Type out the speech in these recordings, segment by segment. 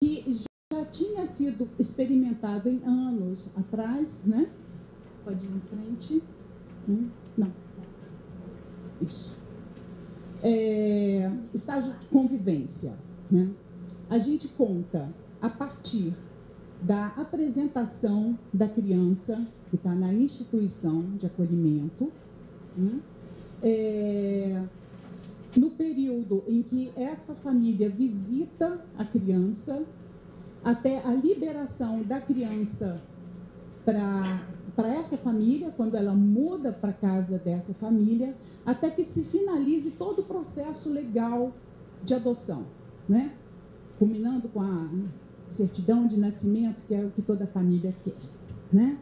que já tinha sido experimentado em anos atrás, né? Pode ir em frente. Não. Isso. Estágio de convivência, né? A gente conta a partir da apresentação da criança que está na instituição de acolhimento, né? No período em que essa família visita a criança, até a liberação da criança para essa família, quando ela muda para a casa dessa família, até que se finalize todo o processo legal de adoção, né? Culminando com a certidão de nascimento, que é o que toda família quer, né?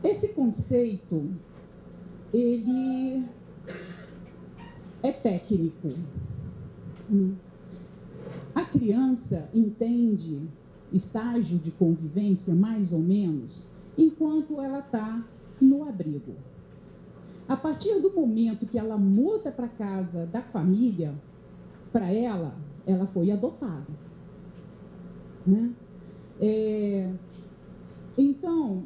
Esse conceito, ele é técnico. A criança entende estágio de convivência, mais ou menos, enquanto ela está no abrigo. A partir do momento que ela muda para a casa da família, para ela foi adotada, né? Então,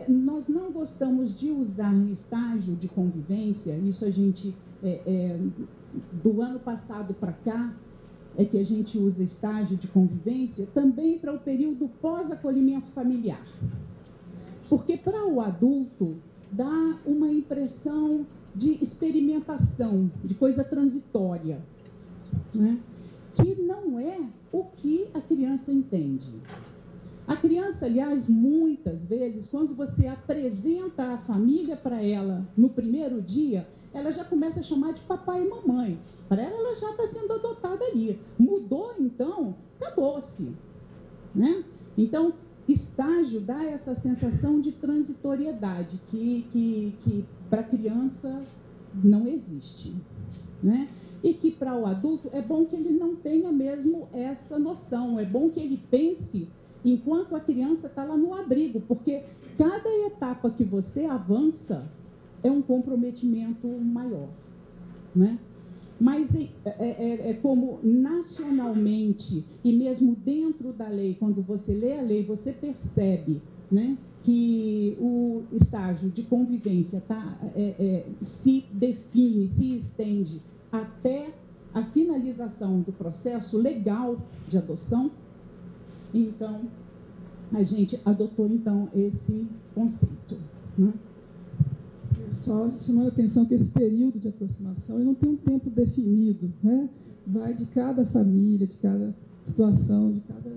nós não gostamos de usar estágio de convivência, isso a gente, do ano passado para cá, é que a gente usa estágio de convivência também para o período pós-acolhimento familiar. Porque para o adulto dá uma impressão de experimentação, de coisa transitória, né? Que não é o que a criança entende. A criança, aliás, muitas vezes, quando você apresenta a família para ela no primeiro dia, ela já começa a chamar de papai e mamãe. Para ela já está sendo adotada ali. Mudou, então, acabou-se, né? Então, estágio dá essa sensação de transitoriedade que para a criança não existe, né? E que para o adulto é bom que ele não tenha mesmo essa noção, é bom que ele pense enquanto a criança está lá no abrigo, porque cada etapa que você avança é um comprometimento maior, né? Mas como nacionalmente e mesmo dentro da lei, quando você lê a lei, você percebe, né, que o estágio de convivência se define, se estende até a finalização do processo legal de adoção. Então, a gente adotou, então, esse conceito, né? Só chamando a atenção que esse período de aproximação ele não tem um tempo definido, né? Vai de cada família, de cada situação, de cada...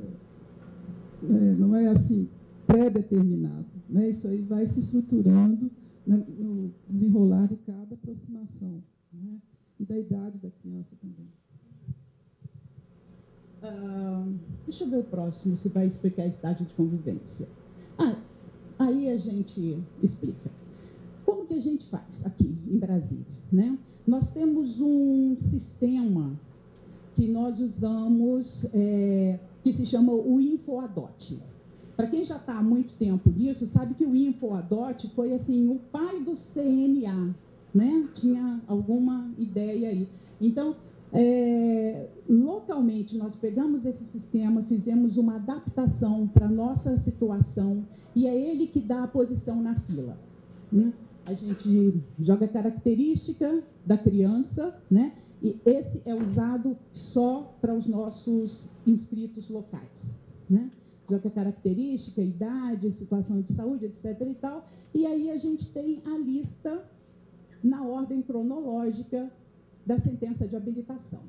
não é assim, pré-determinado, né? Isso aí vai se estruturando no desenrolar de cada aproximação, né? E da idade da criança também. Deixa eu ver o próximo, se vai explicar estágio de convivência. Aí a gente explica. Como que a gente faz aqui em Brasília, né? Nós temos um sistema que nós usamos, que se chama o InfoAdote. Para quem já está há muito tempo nisso, sabe que o InfoAdote foi assim, o pai do CNA, né? Tinha alguma ideia aí. Então, localmente, nós pegamos esse sistema, fizemos uma adaptação para a nossa situação, e é ele que dá a posição na fila, né? A gente joga a característica da criança, né? E esse é usado só para os nossos inscritos locais, né? Joga a característica, idade, situação de saúde, etc. e tal. E aí a gente tem a lista na ordem cronológica da sentença de habilitação,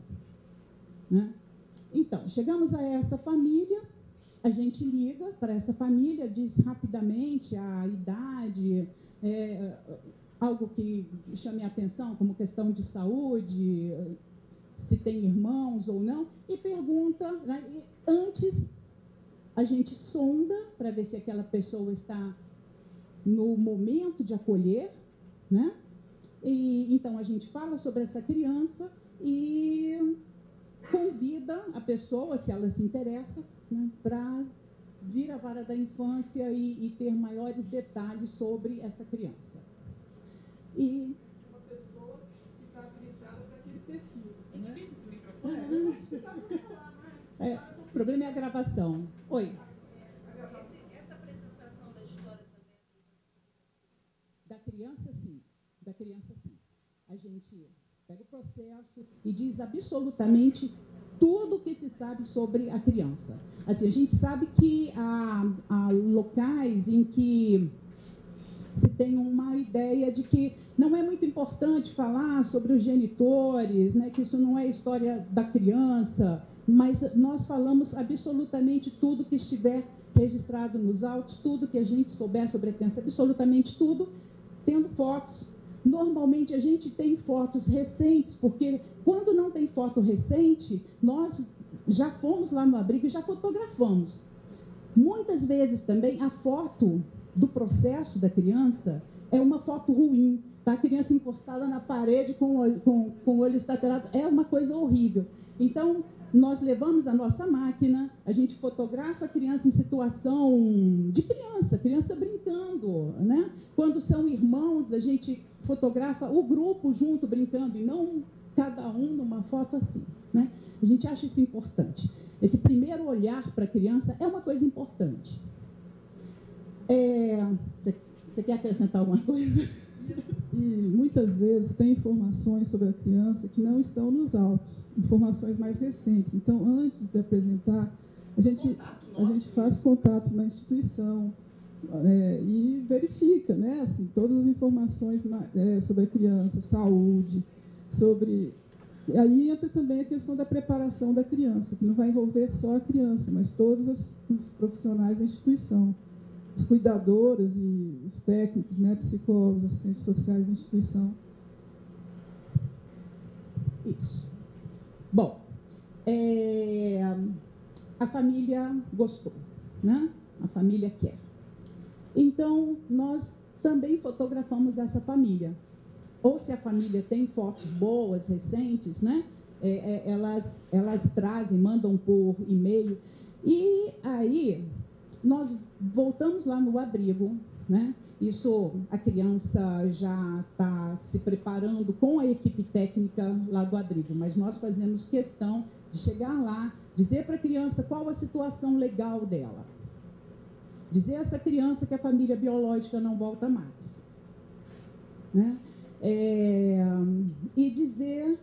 né? Então, chegamos a essa família, a gente liga para essa família, diz rapidamente a idade, algo que chame a atenção, como questão de saúde, se tem irmãos ou não, e pergunta, né? E antes a gente sonda para ver se aquela pessoa está no momento de acolher, né? E então a gente fala sobre essa criança e convida a pessoa, se ela se interessa, né, para vir à vara da infância e ter maiores detalhes sobre essa criança. E uma pessoa que está habilitada para aquele perfil, né? É difícil esse microfone. problema é a gravação. Oi. Essa apresentação da história também. Da criança, sim. Da criança, sim. A gente pega o processo e diz absolutamente tudo o que se sabe sobre a criança. Assim, a gente sabe que há locais em que se tem uma ideia de que não é muito importante falar sobre os genitores, né, que isso não é história da criança, mas nós falamos absolutamente tudo que estiver registrado nos autos, tudo que a gente souber sobre a criança, absolutamente tudo, tendo fotos. Normalmente a gente tem fotos recentes, porque quando não tem foto recente, nós já fomos lá no abrigo e já fotografamos. Muitas vezes também a foto do processo da criança é uma foto ruim, tá? A criança encostada na parede com o olho estaturado, é uma coisa horrível. Então, nós levamos a nossa máquina, a gente fotografa a criança em situação de criança brincando, né? Quando são irmãos, a gente fotografa o grupo junto brincando e não cada um numa foto assim, né? A gente acha isso importante. Esse primeiro olhar para a criança é uma coisa importante. Você quer acrescentar alguma coisa? E muitas vezes tem informações sobre a criança que não estão nos autos, informações mais recentes. Então, antes de apresentar, a gente faz contato na instituição e verifica, né, assim, todas as informações sobre a criança, saúde, sobre... E aí entra também a questão da preparação da criança, que não vai envolver só a criança, mas todos os profissionais da instituição. As cuidadoras e os técnicos, né, psicólogos, assistentes sociais da instituição. Isso. Bom, a família gostou, né? A família quer. Então, nós também fotografamos essa família. Ou se a família tem fotos boas, recentes, né? Elas trazem, mandam por e-mail. E aí... nós voltamos lá no abrigo, né? Isso, a criança já está se preparando com a equipe técnica lá do abrigo, mas nós fazemos questão de chegar lá, dizer para a criança qual a situação legal dela, dizer a essa criança que a família biológica não volta mais, né? E dizer...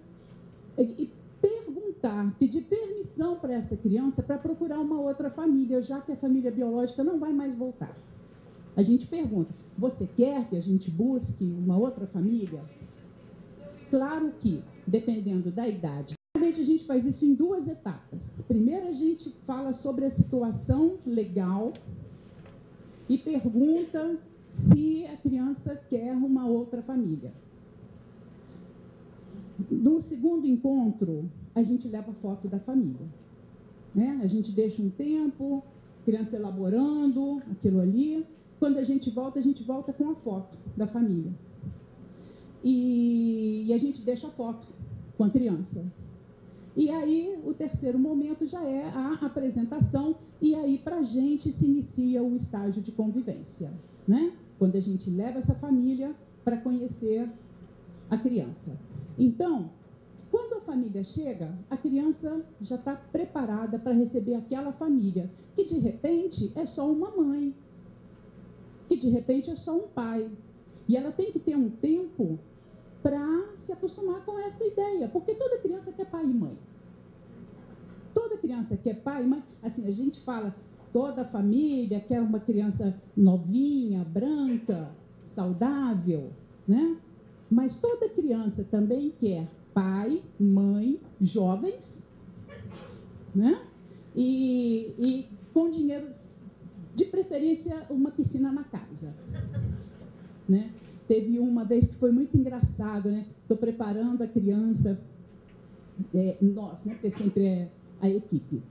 perguntar, pedir permissão para essa criança para procurar uma outra família, já que a família biológica não vai mais voltar. A gente pergunta, você quer que a gente busque uma outra família? Claro que, dependendo da idade. Normalmente a gente faz isso em duas etapas. Primeiro a gente fala sobre a situação legal e pergunta se a criança quer uma outra família. No segundo encontro, a gente leva foto da família, né? A gente deixa um tempo, criança elaborando aquilo ali. Quando a gente volta com a foto da família. E a gente deixa a foto com a criança. E aí, o terceiro momento já é a apresentação, e aí para a gente se inicia o estágio de convivência, né? Quando a gente leva essa família para conhecer a criança. Então, quando a família chega, a criança já está preparada para receber aquela família, que de repente é só uma mãe, que de repente é só um pai. E ela tem que ter um tempo para se acostumar com essa ideia, porque toda criança quer pai e mãe. Toda criança quer pai e mãe. Assim, a gente fala, toda família quer uma criança novinha, branca, saudável, né? Mas toda criança também quer pai, mãe, jovens, né? E com dinheiro, de preferência, uma piscina na casa, né? Teve uma vez que foi muito engraçado, né? Estou preparando a criança, nós, né? Porque sempre é a equipe.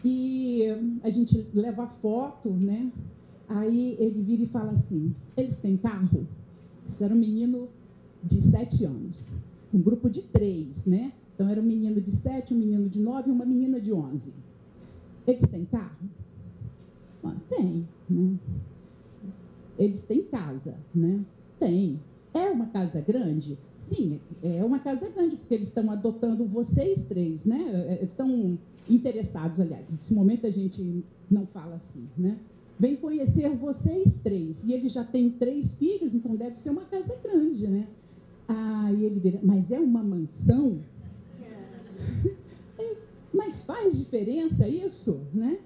E a gente leva foto, né? Aí ele vira e fala assim, eles têm carro? Isso era um menino de 7 anos. Um grupo de 3, né? Então era um menino de 7, um menino de 9 e uma menina de 11. Eles têm carro? Tem, né? Eles têm casa, né? Tem. É uma casa grande? sim, é uma casa grande, porque eles estão adotando vocês três, né? Estão interessados, aliás. Nesse momento a gente não fala assim, né? Vem conhecer vocês três. E ele já tem 3 filhos, então deve ser uma casa grande, né? E ele vira, mas é uma mansão? Mas faz diferença isso, né?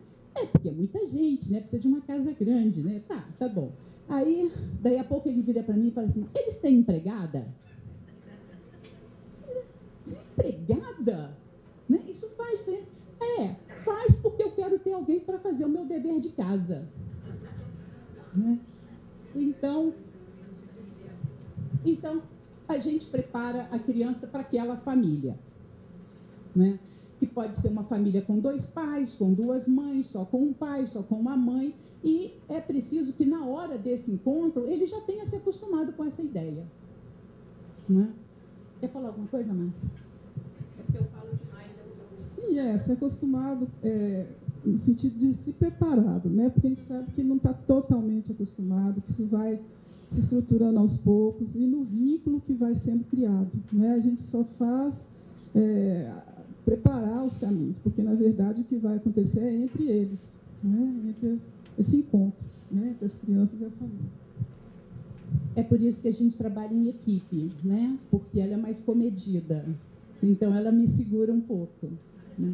Porque é muita gente, né? Precisa de uma casa grande, né? Tá bom. Aí, daí a pouco ele vira para mim e fala assim, eles têm empregada? Empregada? Né? Isso faz diferença? Faz porque eu quero ter alguém para fazer o meu dever de casa. Né? Então, a gente prepara a criança para aquela família, né? Que pode ser uma família com 2 pais, com 2 mães, só com um pai, só com uma mãe, e é preciso que na hora desse encontro ele já tenha se acostumado com essa ideia. Né? Quer falar alguma coisa, Márcia? É porque eu falo demais. Sim, ser acostumado no sentido de se preparado, né? Porque a gente sabe que não está totalmente acostumado, que isso vai se estruturando aos poucos e no vínculo que vai sendo criado. Né? A gente só faz preparar os caminhos, porque, na verdade, o que vai acontecer é entre eles, né? Entre esse encontro, né? Entre as crianças e a família. É por isso que a gente trabalha em equipe, né? Porque ela é mais comedida, então ela me segura um pouco. Né?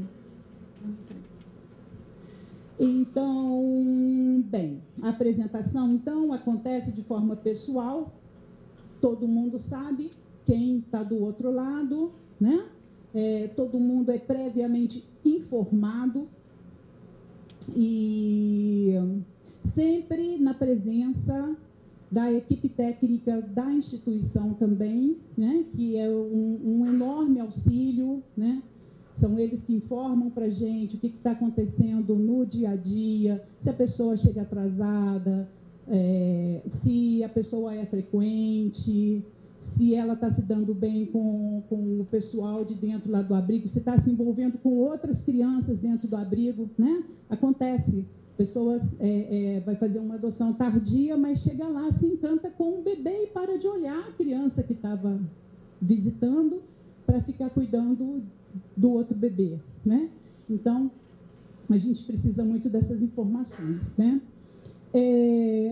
Então, bem, a apresentação, então, acontece de forma pessoal, todo mundo sabe quem está do outro lado, né? Todo mundo é previamente informado e sempre na presença da equipe técnica da instituição também, né? Que é um enorme auxílio, né? São eles que informam para a gente o que está acontecendo no dia a dia, se a pessoa chega atrasada, se a pessoa é frequente, se ela está se dando bem com o pessoal de dentro lá do abrigo, se está se envolvendo com outras crianças dentro do abrigo, né? Acontece. Pessoas vai fazer uma adoção tardia, mas chega lá, se encanta com um bebê e para de olhar a criança que estava visitando para ficar cuidando do outro bebê, né? Então, a gente precisa muito dessas informações, né?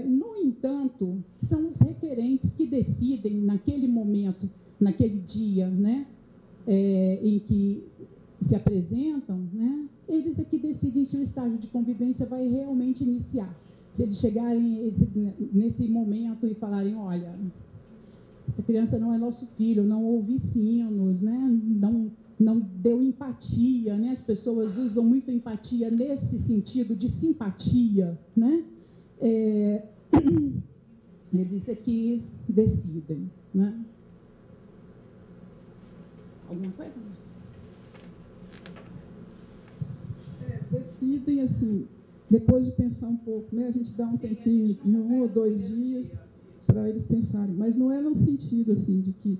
No entanto, são os requerentes que decidem naquele momento, naquele dia, né? Em que se apresentam, né? Eles é que decidem se o estágio de convivência vai realmente iniciar. Se eles chegarem nesse momento e falarem, olha, essa criança não é nosso filho, não ouve sinos, né? Não deu empatia, né? As pessoas usam muito empatia nesse sentido de simpatia, né? Eles é que decidem, né? Alguma coisa? Decidem, assim, depois de pensar um pouco, né? A gente dá um tempinho, de 1 ou 2 dias, para eles pensarem. Mas não é no sentido, assim, de que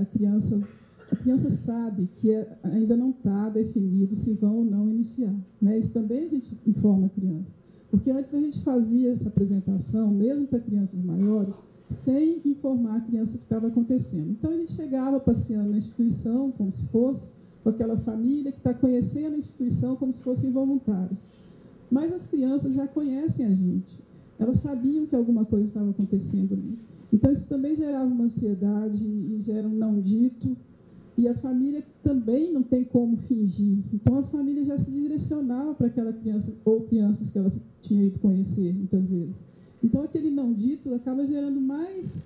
a criança sabe que ainda não está definido se vão ou não iniciar. Né? Isso também a gente informa a criança. Porque antes a gente fazia essa apresentação, mesmo para crianças maiores, sem informar a criança o que estava acontecendo. Então, a gente chegava passeando na instituição, como se fosse, com aquela família que está conhecendo a instituição como se fossem voluntários. Mas as crianças já conhecem a gente. Elas sabiam que alguma coisa estava acontecendo ali. Então, isso também gerava uma ansiedade e gera um não dito. E a família também não tem como fingir. Então, a família já se direcionava para aquela criança ou crianças que ela tinha ido conhecer, muitas vezes. Então, aquele não dito acaba gerando mais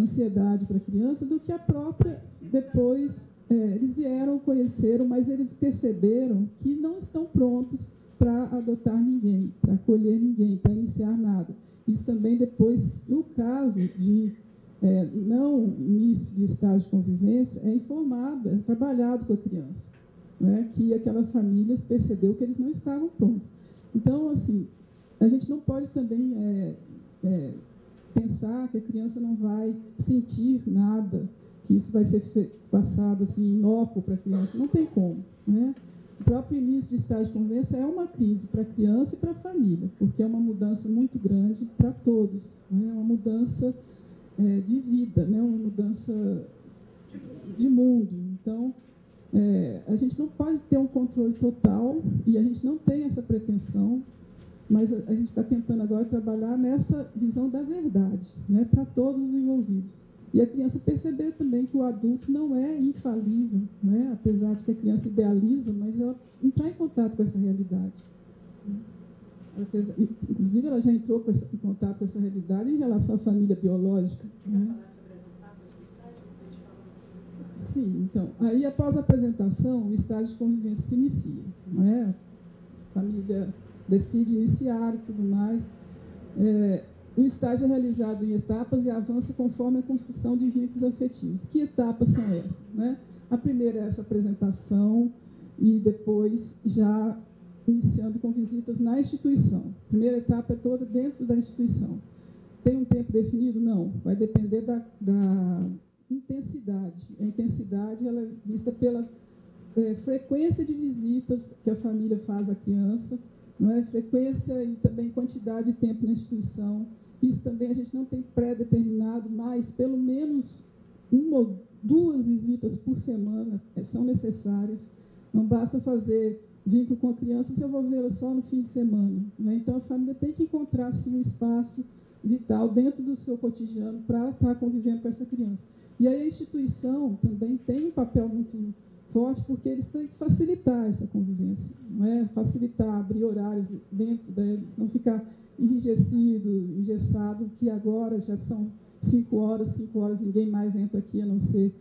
ansiedade para a criança do que a própria. Depois, eles vieram, conheceram, mas eles perceberam que não estão prontos para adotar ninguém, para acolher ninguém, para iniciar nada. Isso também depois, no caso de não início de estágio de convivência, é informado, é trabalhado com a criança, né, que aquela família percebeu que eles não estavam prontos. Então, assim, a gente não pode também pensar que a criança não vai sentir nada, que isso vai ser passado assim, inócuo para a criança. Não tem como. Né? O próprio início de estágio de convivência é uma crise para a criança e para a família, porque é uma mudança muito grande para todos. Né? É uma mudança de vida, né? Uma mudança de mundo. Então, a gente não pode ter um controle total, e a gente não tem essa pretensão, mas a gente está tentando agora trabalhar nessa visão da verdade, né, para todos os envolvidos. E a criança perceber também que o adulto não é infalível, né, apesar de que a criança idealiza, mas ela entrar em contato com essa realidade. Inclusive, ela já entrou em contato com essa realidade em relação à família biológica. Né? Sim, então, aí após a apresentação, o estágio de convivência se inicia. Né? A família decide iniciar e tudo mais. O estágio é realizado em etapas e avança conforme a construção de vínculos afetivos. Que etapas são essas? Né? A primeira é essa apresentação e depois já iniciando com visitas na instituição. A primeira etapa é toda dentro da instituição. Tem um tempo definido? Não. Vai depender da intensidade. A intensidade ela é vista pela frequência de visitas que a família faz à criança, não é? Frequência e também quantidade de tempo na instituição. Isso também a gente não tem pré-determinado, mas pelo menos 1 ou 2 visitas por semana são necessárias. Não basta fazer vínculo com a criança se eu vou vê-la só no fim de semana. Né? Então, a família tem que encontrar assim, um espaço vital dentro do seu cotidiano para estar convivendo com essa criança. E aí a instituição também tem um papel muito forte, porque eles têm que facilitar essa convivência, não é? Facilitar, abrir horários dentro deles, não ficar enrijecido, engessado, que agora já são 5 horas, ninguém mais entra aqui, a não ser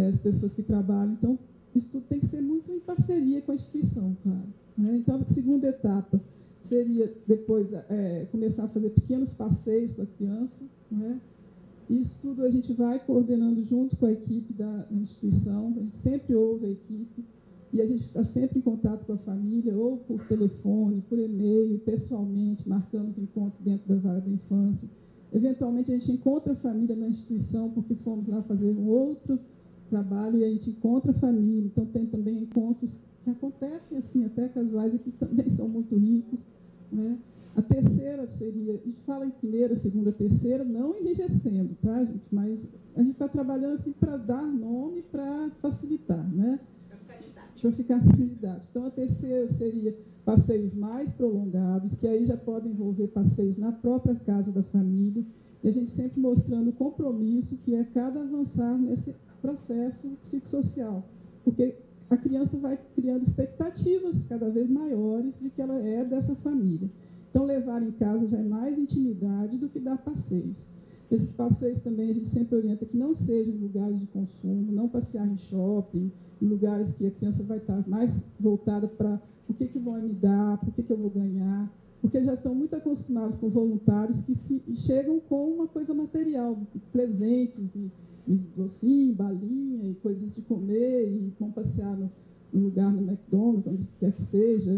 as pessoas que trabalham. Então, isso tudo tem que ser muito em parceria com a instituição, claro. Né? Então, a segunda etapa seria depois começar a fazer pequenos passeios com a criança, né? Isso tudo a gente vai coordenando junto com a equipe da instituição, a gente sempre ouve a equipe e a gente está sempre em contato com a família, ou por telefone, por e-mail, pessoalmente, marcamos encontros dentro da vara da infância. Eventualmente a gente encontra a família na instituição porque fomos lá fazer um outro trabalho e a gente encontra a família, então tem também encontros que acontecem assim, até casuais, e que também são muito ricos, né? A terceira seria, a gente fala em primeira, segunda, terceira, não enrijecendo, tá, gente? Mas a gente está trabalhando assim para dar nome, para facilitar, né? Para ficar didático. Então, a terceira seria passeios mais prolongados, que aí já podem envolver passeios na própria casa da família, e a gente sempre mostrando o compromisso que é cada avançar nesse processo psicossocial, porque a criança vai criando expectativas cada vez maiores de que ela é dessa família. Então, levar em casa já é mais intimidade do que dar passeios. Esses passeios também a gente sempre orienta que não sejam em lugares de consumo, não passear em shopping, em lugares que a criança vai estar mais voltada para o que vão me dar, por que eu vou ganhar, porque já estão muito acostumados com voluntários que chegam com uma coisa material, presentes, e docinho, balinha, e coisas de comer, e vão passear no lugar no McDonald's, onde quer que seja,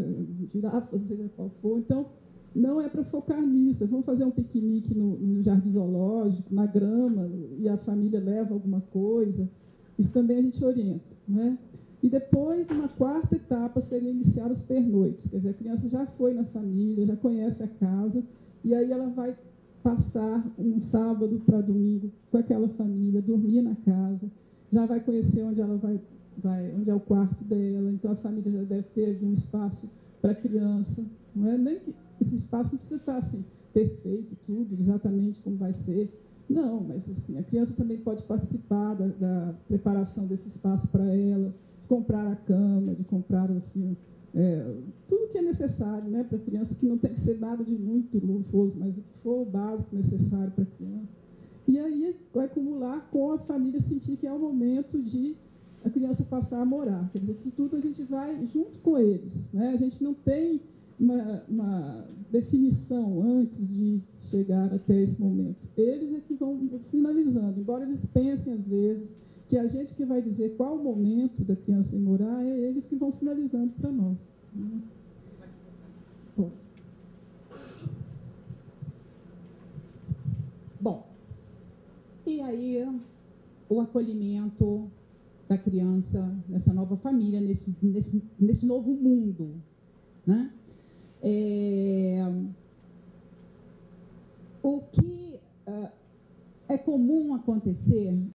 girafas, seja qual for. Então, não é para focar nisso. Vamos fazer um piquenique no jardim zoológico, na grama, e a família leva alguma coisa. Isso também a gente orienta. Né? E depois, uma quarta etapa seria iniciar os pernoites. Quer dizer, a criança já foi na família, já conhece a casa, e aí ela vai passar um sábado para domingo com aquela família, dormir na casa, já vai conhecer onde ela vai onde é o quarto dela, então a família já deve ter um espaço para a criança. Não é? Nem que esse espaço não precisa estar assim, perfeito, tudo, exatamente como vai ser. Não, mas assim, a criança também pode participar da preparação desse espaço para ela, de comprar a cama, de comprar assim, tudo que é necessário, né, para a criança, que não tem que ser nada de muito luxuoso, mas o que for o básico necessário para a criança. E aí vai acumular com a família sentir que é o momento de a criança passar a morar. Quer dizer, isso tudo a gente vai junto com eles. Né? A gente não tem uma definição antes de chegar até esse momento. Eles é que vão sinalizando, embora eles pensem às vezes que a gente que vai dizer qual o momento da criança ir morar, é eles que vão sinalizando para nós. Né? Bom, e aí o acolhimento da criança nessa nova família, nesse novo mundo, né? O que É comum acontecer